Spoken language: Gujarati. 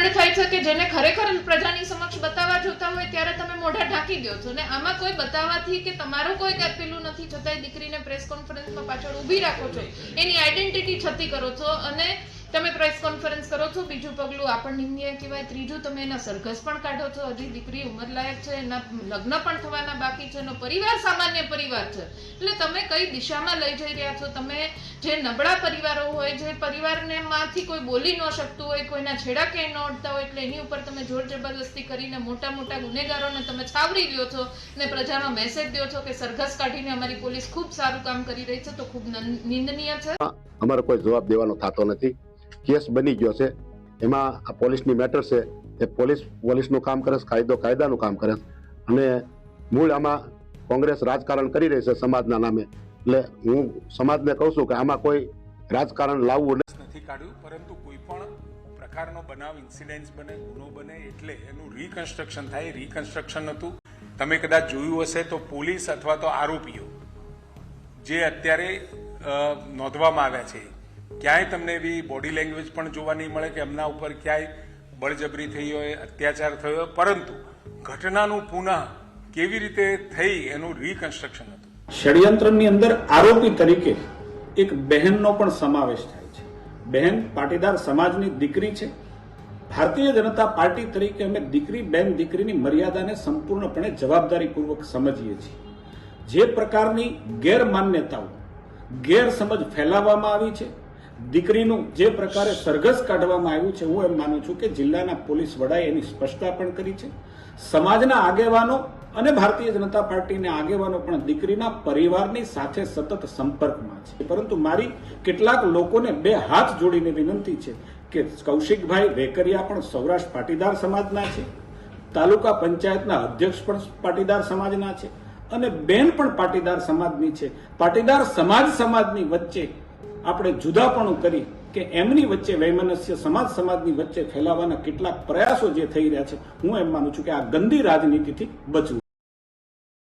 દંડ થાય છે કે જેને ખરેખર પ્રજાની સમક્ષ બતાવવા જોતા હોય ત્યારે તમે મોઢા ઢાંકી દો છો, ને આમાં કોઈ બતાવવાથી કે તમારું કોઈ પેલું નથી છતાંય દીકરીને પ્રેસ કોન્ફરન્સમાં પાછળ ઊભી રાખો છો, એની આઈડેન્ટિટી છતી કરો છો અને તમે પ્રેસ કોન્ફરન્સ કરો છો. બીજું પગલું આપણ નિંદનીય કહેવાય. ત્રીજું, તમે એના સરઘસ પણ કાઢો છો. હજી દીકરી ઉંમરલાયક છે, એના લગ્ન પણ થવાના બાકી છે, એનો પરિવાર સામાન્ય પરિવાર છે. એટલે તમે કઈ દિશામાં લઈ જઈ રહ્યા છો? તમે જે નબળા પરિવારો હોય, જે પરિવારને માંથી કોઈ બોલી ન શકતું હોય, કોઈના છેડા ક્યાંય ન અડતા હોય, એટલે એની ઉપર તમે જોર જબરદસ્તી કરીને મોટા મોટા ગુનેગારોને તમે છાવરી લ્યો છો ને પ્રજામાં મેસેજ દો છો કે સરઘસ કાઢીને અમારી પોલીસ ખૂબ સારું કામ કરી રહી છે, તો ખૂબ નિંદનીય છે. અમારો કોઈ જવાબ દેવાનો થતો નથી. કેસ બની ગયો છે, એમાં આ પોલીસની મેટર છે. એ પોલીસનું કામ કરે છે, કાયદાનું કામ કરે છે, અને મૂળ આમાં કોંગ્રેસ રાજકારણ કરી રહી છે સમાજના નામે. એટલે હું સમાજને કહું છું કે આમાં કોઈ રાજકારણ લાવવું નથી કાઢ્યું, પરંતુ કોઈ પણ પ્રકારનો બનાવ, ઇન્સિડન્સ બને, ગુનો બને એટલે એનું રિકન્સ્ટ્રક્શન થાય. રિકન્સ્ટ્રક્શન હતું. તમે કદાચ જોયું હશે તો પોલીસ અથવા તો આરોપીઓ જે અત્યારે નોંધવામાં આવ્યા છે, ક્યાંય તમને એવી બોડી લેંગ્વેજ પણ જોવા નહીં મળે કે એમના ઉપર ક્યાંય બળજબરી થઈ હોય, અત્યાચાર થયો હોય, પરંતુ ઘટનાનું પુનઃ કેવી રીતે થઈ એનું રિકન્સ્ટ્રક્શન હતું. ષડયંત્રની અંદર આરોપી તરીકે એક બહેનનો પણ સમાવેશ થાય છે. બહેન પાટીદાર સમાજની દીકરી છે. ભારતીય જનતા પાર્ટી તરીકે અમે દીકરીની મર્યાદાને સંપૂર્ણપણે જવાબદારીપૂર્વક સમજીએ છીએ. જે પ્રકારની ગેરમાન્યતાઓ, ગેરસમજ ફેલાવવામાં આવી છે, દીકરીનું જે પ્રકારે સરઘસ કાઢવામાં આવ્યું છે, હું એમ માનું છું કે જિલ્લાના પોલીસ વડાએ એની સ્પષ્ટતા પણ કરી છે. સમાજના આગેવાનો અને ભારતીય જનતા પાર્ટીના આગેવાનો પણ દીકરીના પરિવારની સાથે સતત સંપર્કમાં છે. પરંતુ મારી કેટલાક લોકોને બે હાથ જોડીને વિનંતી છે કે કૌશિકભાઈ વેકરિયા પણ સૌરાષ્ટ્ર પાટીદાર સમાજના છે, તાલુકા પંચાયતના અધ્યક્ષ પણ પાટીદાર સમાજના છે, અને બેન પણ પાટીદાર સમાજની છે. પાટીદાર સમાજની વચ્ચે આપણે જુદાપણું કરી કે એમની વચ્ચે વૈમનસ્ય સમાજની વચ્ચે ફેલાવાના કેટલાક પ્રયાસો જે થઈ રહ્યા છે, હું એમ માનું છું કે આ ગંદી રાજનીતિથી બચવું.